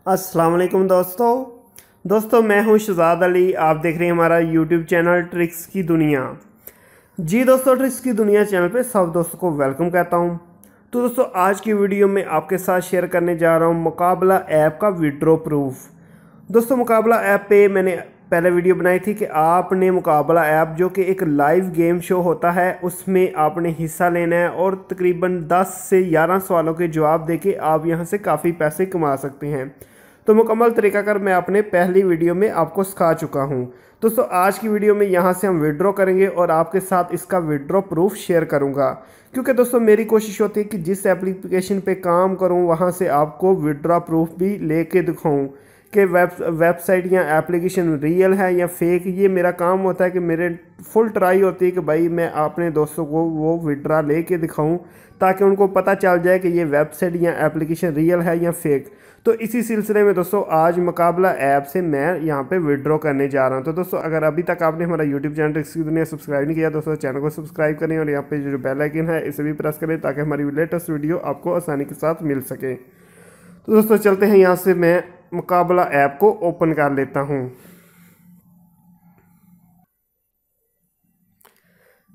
अस्सलाम वालेकुम दोस्तों मैं हूं शहजाद अली। आप देख रहे हैं हमारा यूट्यूब चैनल ट्रिक्स की दुनिया। जी दोस्तों, ट्रिक्स की दुनिया चैनल पे सब दोस्तों को वेलकम कहता हूं। तो दोस्तों आज की वीडियो में आपके साथ शेयर करने जा रहा हूं मुकाबला ऐप का विड्रॉ प्रूफ। दोस्तों मुकाबला ऐप पे मैंने पहले वीडियो बनाई थी कि आपने मुकाबला ऐप जो कि एक लाइव गेम शो होता है उसमें आपने हिस्सा लेना है और तकरीबन 10 से 11 सवालों के जवाब देके आप यहां से काफ़ी पैसे कमा सकते हैं। तो मुकम्मल तरीकाकार मैं अपने पहली वीडियो में आपको सिखा चुका हूं। दोस्तों आज की वीडियो में यहां से हम विड्रॉ करेंगे और आपके साथ इसका विड्रॉ प्रूफ शेयर करूंगा, क्योंकि दोस्तों मेरी कोशिश होती है कि जिस एप्लीकेशन पे काम करूं वहां से आपको विड्रॉ प्रूफ भी लेके दिखाऊं कि वेबसाइट या एप्लीकेशन रियल है या फेक। ये मेरा काम होता है कि मेरे फुल ट्राई होती है कि भाई मैं अपने दोस्तों को वो विड्रॉ लेके दिखाऊं ताकि उनको पता चल जाए कि ये वेबसाइट या एप्लीकेशन रियल है या फेक। तो इसी सिलसिले में दोस्तों आज मुकाबला ऐप से मैं यहाँ पे विड्रॉ करने जा रहा हूँ। तो दोस्तों अगर अभी तक आपने हमारा यूट्यूब चैनल ट्रिक्स की दुनिया सब्सक्राइब नहीं किया दोस्तों चैनल को सब्सक्राइब करें और यहाँ पे जो बेल आइकन है इसे भी प्रेस करें ताकि हमारी लेटेस्ट वीडियो आपको आसानी के साथ मिल सके। तो दोस्तों चलते हैं, यहाँ से मैं मुकाबला ऐप को ओपन कर लेता हूँ।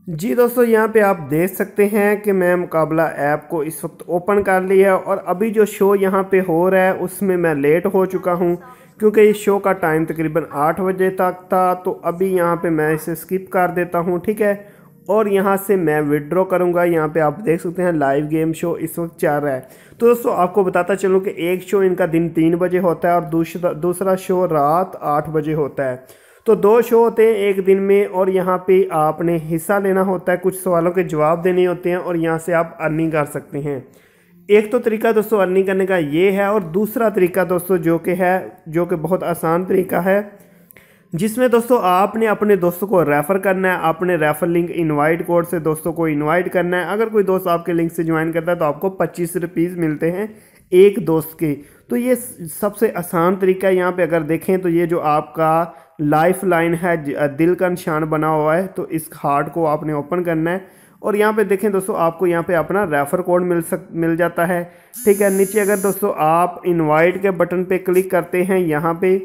जी दोस्तों यहाँ पे आप देख सकते हैं कि मैं मुकाबला ऐप को इस वक्त ओपन कर लिया है और अभी जो शो यहाँ पे हो रहा है उसमें मैं लेट हो चुका हूँ क्योंकि इस शो का टाइम तकरीबन 8 बजे तक था। तो अभी यहाँ पे मैं इसे स्किप कर देता हूँ, ठीक है, और यहाँ से मैं विड्रॉ करूँगा। यहाँ पे आप देख सकते हैं लाइव गेम शो इस वक्त चल रहा है। तो दोस्तों आपको बताता चलूँ कि एक शो इनका दिन 3 बजे होता है और दूसरा शो रात 8 बजे होता है। तो 2 शो होते हैं एक दिन में और यहाँ पे आपने हिस्सा लेना होता है, कुछ सवालों के जवाब देने होते हैं और यहाँ से आप अर्निंग कर सकते हैं। एक तो तरीका दोस्तों अर्निंग करने का ये है और दूसरा तरीका दोस्तों जो कि बहुत आसान तरीका है, जिसमें दोस्तों आपने अपने दोस्तों को रेफ़र करना है। आपने रेफ़र लिंक इनवाइट कोड से दोस्तों को इनवाइट करना है। अगर कोई दोस्त आपके लिंक से ज्वाइन करता है तो आपको 25 रुपीज़ मिलते हैं एक दोस्त के। तो ये सबसे आसान तरीका है। यहाँ पे अगर देखें तो ये जो आपका लाइफ लाइन है, दिल का निशान बना हुआ है, तो इस हार्ट को आपने ओपन करना है और यहाँ पे देखें दोस्तों आपको यहाँ पे अपना रेफ़र कोड मिल जाता है, ठीक है। नीचे अगर दोस्तों आप इनवाइट के बटन पे क्लिक करते हैं यहाँ पे,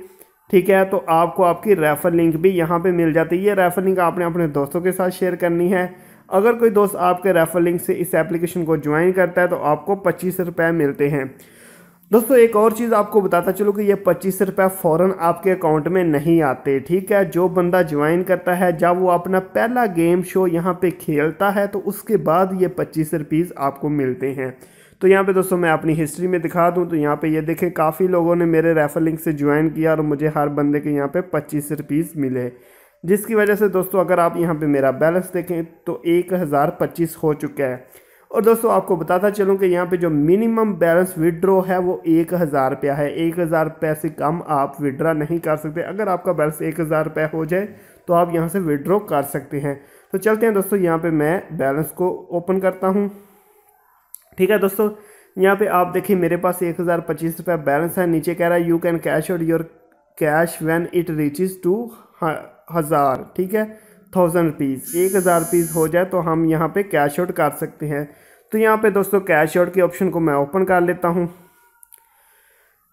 ठीक है, तो आपको आपकी रेफ़र लिंक भी यहाँ पे मिल जाती है। ये रेफ़र लिंक आपने अपने दोस्तों के साथ शेयर करनी है। अगर कोई दोस्त आपके रेफ़र लिंक से इस एप्लीकेशन को ज्वाइन करता है तो आपको 25 रुपये मिलते हैं। दोस्तों एक और चीज़ आपको बताता चलो कि ये 25 रुपये फ़ौरन आपके अकाउंट में नहीं आते, ठीक है। जो बंदा ज्वाइन करता है, जब वो अपना पहला गेम शो यहाँ पे खेलता है तो उसके बाद ये 25 रुपीज़ आपको मिलते हैं। तो यहाँ पे दोस्तों मैं अपनी हिस्ट्री में दिखा दूँ तो यहाँ पे ये देखें काफ़ी लोगों ने मेरे रेफर लिंक से ज्वाइन किया और मुझे हर बंदे के यहाँ पे 25 रुपीज़ मिले, जिसकी वजह से दोस्तों अगर आप यहाँ पे मेरा बैलेंस देखें तो 1025 हो चुका है। और दोस्तों आपको बताता चलूँ कि यहाँ पे जो मिनिमम बैलेंस विड्रॉ है वो 1000 रुपया है। 1000 रुपये से कम आप विड्रॉ नहीं कर सकते। अगर आपका बैलेंस 1000 रुपये हो जाए तो आप यहाँ से विड्रॉ कर सकते हैं। तो चलते हैं दोस्तों, यहाँ पे मैं बैलेंस को ओपन करता हूँ, ठीक है। दोस्तों यहाँ पे आप देखिए मेरे पास 1025 रुपये बैलेंस है। नीचे कह रहा है you can cash out your cash when it reaches to 1000, ठीक है, 1000 रुपीज़। 1000 रुपीज़ हो जाए तो हम यहाँ पे कैश आउट कर सकते हैं। तो यहाँ पे दोस्तों कैश आउट के ऑप्शन को मैं ओपन कर लेता हूँ,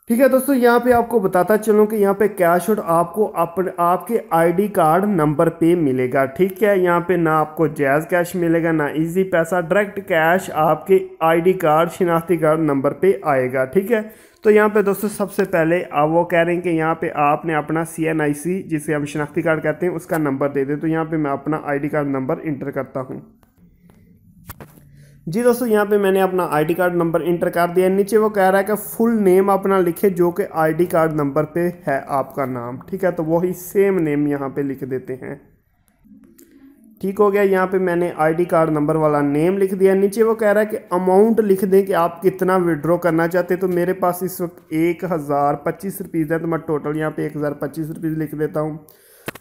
ठीक है। दोस्तों यहाँ पे आपको बताता चलूँ कि यहाँ पे कैश आउट आपको आपके आईडी कार्ड नंबर पे मिलेगा, ठीक है। यहाँ पे ना आपको जैज़ कैश मिलेगा ना इजी पैसा, डायरेक्ट कैश आपके आईडी कार्ड शिनाख्ती कार्ड नंबर पे आएगा, ठीक है। तो यहाँ पे दोस्तों सबसे पहले आप वो कह रहे हैं कि यहाँ पे आपने अपना CNIC जिसे हम शिनाख्ती कार्ड कहते हैं उसका नंबर दे दें। तो यहाँ पे मैं अपना आईडी कार्ड नंबर इंटर करता हूँ। जी दोस्तों यहाँ पे मैंने अपना आईडी कार्ड नंबर इंटर कर दिया। नीचे वो कह रहा है कि फुल नेम अपना लिखे जो कि आईडी कार्ड नंबर पे है आपका नाम, ठीक है। तो वही सेम नेम यहाँ पे लिख देते हैं, ठीक हो गया। यहाँ पे मैंने आईडी कार्ड नंबर वाला नेम लिख दिया। नीचे वो कह रहा है कि अमाउंट लिख दें कि आप कितना विड्रॉ करना चाहते हैं। तो मेरे पास इस वक्त 1025 रुपीज़ है तो मैं टोटल यहाँ पे 1025 रुपीज़ लिख देता हूँ।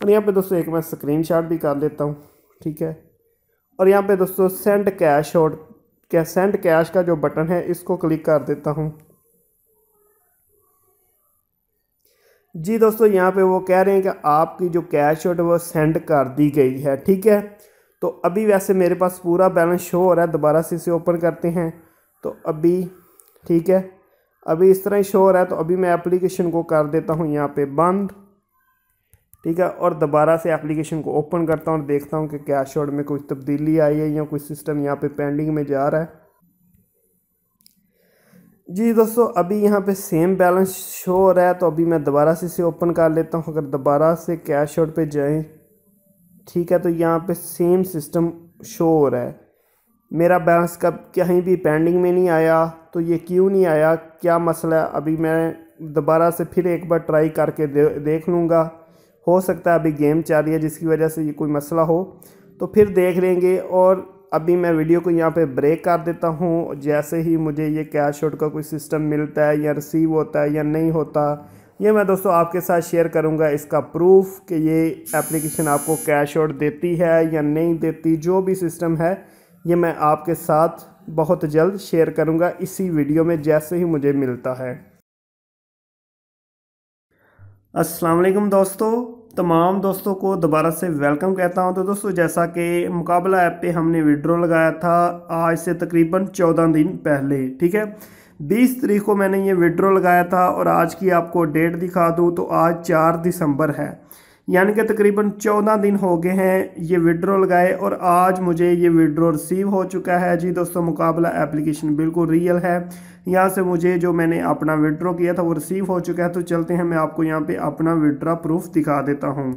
और यहाँ पे दोस्तों एक मैं स्क्रीनशॉट भी कर लेता हूँ, ठीक है। और यहाँ पे दोस्तों सेंड कैश का जो बटन है इसको क्लिक कर देता हूँ। जी दोस्तों यहाँ पे वो कह रहे हैं कि आपकी जो कैश आउट वो सेंड कर दी गई है, ठीक है। तो अभी वैसे मेरे पास पूरा बैलेंस शो हो रहा है। दोबारा से इसे ओपन करते हैं तो अभी ठीक है अभी इस तरह ही शो हो रहा है। तो अभी मैं एप्लीकेशन को कर देता हूँ यहाँ पे बंद, ठीक है, और दोबारा से एप्लीकेशन को ओपन करता हूँ और देखता हूँ कि कैश आउट में कोई तब्दीली आई है या कोई सिस्टम यहाँ पे पेंडिंग में जा रहा है। जी दोस्तों, अभी यहाँ पे सेम बैलेंस शो हो रहा है। तो अभी मैं दोबारा से इसे ओपन कर लेता हूँ। अगर दोबारा से कैश आउट पे जाएं, ठीक है, तो यहाँ पे सेम सिस्टम शो हो रहा है। मेरा बैलेंस कब कहीं भी पेंडिंग में नहीं आया, तो ये क्यों नहीं आया, क्या मसला है? अभी मैं दोबारा से फिर एक बार ट्राई करके देख लूँगा। हो सकता है अभी गेम चल रही है जिसकी वजह से ये कोई मसला हो, तो फिर देख लेंगे। और अभी मैं वीडियो को यहाँ पे ब्रेक कर देता हूँ। जैसे ही मुझे ये कैश आउट का कोई सिस्टम मिलता है या रिसीव होता है या नहीं होता, ये मैं दोस्तों आपके साथ शेयर करूँगा इसका प्रूफ कि ये एप्लीकेशन आपको कैश आउट देती है या नहीं देती। जो भी सिस्टम है ये मैं आपके साथ बहुत जल्द शेयर करूँगा इसी वीडियो में, जैसे ही मुझे मिलता है। अस्सलाम वालेकुम दोस्तों, तमाम दोस्तों को दोबारा से वेलकम कहता हूं। तो दोस्तों, जैसा कि मुकाबला ऐप पे हमने विड्रॉ लगाया था आज से तकरीबन 14 दिन पहले, ठीक है, 20 तारीख को मैंने ये विड्रॉ लगाया था और आज की आपको डेट दिखा दूं तो आज 4 दिसंबर है, यानी कि तकरीबन 14 दिन हो गए हैं ये विड्रॉ लगाए और आज मुझे ये विड्रॉ रिसीव हो चुका है। जी दोस्तों, मुकाबला एप्लीकेशन बिल्कुल रियल है। यहाँ से मुझे जो मैंने अपना विड्रॉ किया था वो रिसीव हो चुका है। तो चलते हैं, मैं आपको यहाँ पे अपना विड्रॉ प्रूफ दिखा देता हूँ।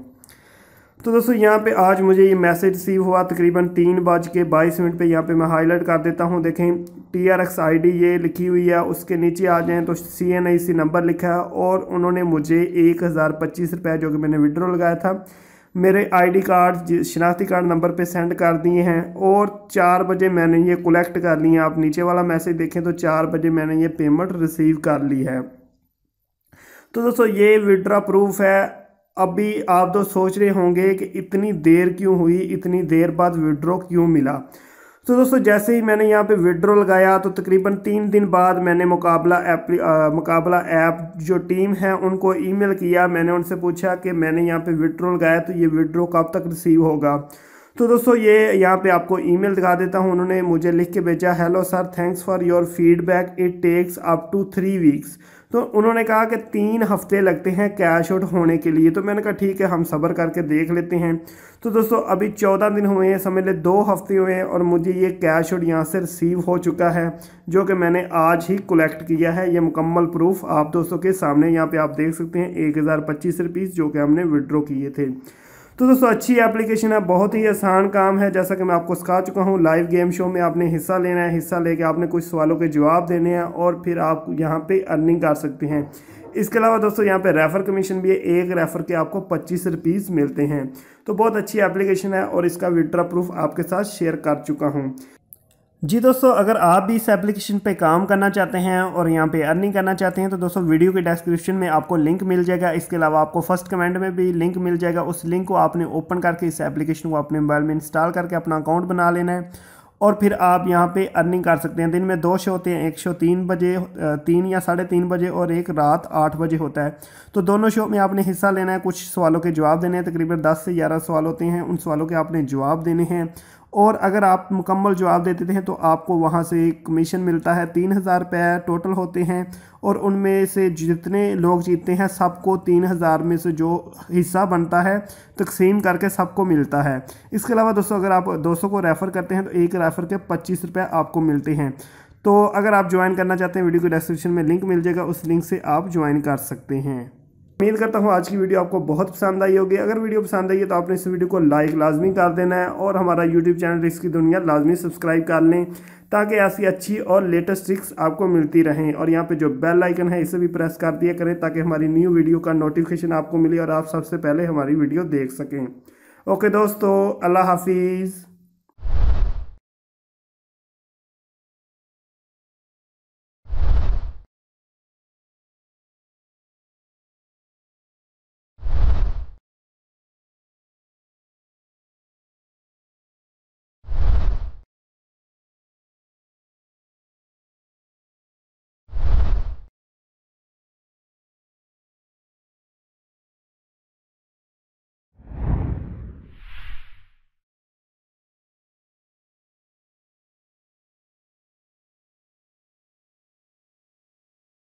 तो दोस्तों, यहाँ पे आज मुझे ये मैसेज रिसीव हुआ तकरीबन 3:22 पे। यहाँ पे मैं हाईलाइट कर देता हूँ, देखें TRX ID ये लिखी हुई है, उसके नीचे आ जाएं तो CNIC नंबर लिखा है और उन्होंने मुझे 1025 रुपये जो कि मैंने विड्रॉ लगाया था मेरे ID कार्ड शनाख्ती कार्ड नंबर पे सेंड कर दिए हैं। और 4 बजे मैंने ये कलेक्ट कर ली है। आप नीचे वाला मैसेज देखें तो 4 बजे मैंने ये पेमेंट रिसीव कर ली है। तो दोस्तों, ये विड्रॉ प्रूफ है। अभी आप तो सोच रहे होंगे कि इतनी देर क्यों हुई, इतनी देर बाद विड्रॉ क्यों मिला। तो दोस्तों, जैसे ही मैंने यहाँ पे विड्रॉ लगाया तो तकरीबन 3 दिन बाद मैंने मुकाबला ऐप जो टीम है उनको ईमेल किया। मैंने उनसे पूछा कि मैंने यहाँ पे विड्रॉ लगाया तो ये विड्रॉ कब तक रिसीव होगा। तो दोस्तों, ये यहाँ पे आपको ईमेल दिखा देता हूँ। उन्होंने मुझे लिख के भेजा, hello sir, thanks for your feedback, it takes up to 3 weeks. तो उन्होंने कहा कि 3 हफ्ते लगते हैं कैश आउट होने के लिए। तो मैंने कहा ठीक है, हम सब्र करके देख लेते हैं। तो दोस्तों, अभी 14 दिन हुए हैं, समझ ले 2 हफ्ते हुए हैं और मुझे ये कैश आउट यहाँ से रिसीव हो चुका है जो कि मैंने आज ही कलेक्ट किया है। ये मुकम्मल प्रूफ आप दोस्तों के सामने यहाँ पे आप देख सकते हैं, 1025 रुपीज़ जो कि हमने विड्रॉ किए थे। तो दोस्तों, अच्छी एप्लीकेशन है, बहुत ही आसान काम है। जैसा कि मैं आपको सिखा चुका हूँ, लाइव गेम शो में आपने हिस्सा लेना है, हिस्सा लेके आपने कुछ सवालों के जवाब देने हैं और फिर आप यहाँ पे अर्निंग कर सकते हैं। इसके अलावा दोस्तों, यहाँ पे रेफ़र कमीशन भी है, एक रेफ़र के आपको 25 रुपीज़ मिलते हैं। तो बहुत अच्छी एप्लीकेशन है और इसका विड्रॉ प्रूफ आपके साथ शेयर कर चुका हूँ। जी दोस्तों, अगर आप भी इस एप्लीकेशन पे काम करना चाहते हैं और यहाँ पे अर्निंग करना चाहते हैं तो दोस्तों वीडियो के डिस्क्रिप्शन में आपको लिंक मिल जाएगा। इसके अलावा आपको फर्स्ट कमेंट में भी लिंक मिल जाएगा। उस लिंक को आपने ओपन करके इस एप्लीकेशन को अपने मोबाइल में इंस्टॉल करके अपना अकाउंट बना लेना है और फिर आप यहाँ पे अर्निंग कर सकते हैं। दिन में 2 शो होते हैं, एक शो 3 बजे, 3 या 3:30 बजे और एक रात 8 बजे होता है। तो दोनों शो में आपने हिस्सा लेना है, कुछ सवालों के जवाब देने हैं, तकरीबन 10 से 11 सवाल होते हैं, उन सवालों के आपने जवाब देने हैं और अगर आप मुकम्मल जवाब देते हैं तो आपको वहाँ से कमीशन मिलता है। 3000 रुपये टोटल होते हैं और उनमें से जितने लोग जीतते हैं सबको 3000 में से जो हिस्सा बनता है तकसीम करके सबको मिलता है। इसके अलावा दोस्तों, अगर आप 200 को रेफ़र करते हैं तो एक रेफ़र के 25 रुपये आपको मिलते हैं। तो अगर आप ज्वाइन करना चाहते हैं, वीडियो के डिस्क्रिप्शन में लिंक मिल जाएगा, उस लिंक से आप ज्वाइन कर सकते हैं। उम्मीद करता हूँ आज की वीडियो आपको बहुत पसंद आई होगी। अगर वीडियो पसंद आई है तो आपने इस वीडियो को लाइक लाजमी कर देना है और हमारा यूट्यूब चैनल रिस्क की दुनिया लाजमी सब्सक्राइब कर लें ताकि ऐसी अच्छी और लेटेस्ट ट्रिक्स आपको मिलती रहें। और यहाँ पे जो बेल आइकन है इसे भी प्रेस कर दिया करें ताकि हमारी न्यू वीडियो का नोटिफिकेशन आपको मिले और आप सबसे पहले हमारी वीडियो देख सकें। ओके दोस्तों, अल्लाह हाफिज़।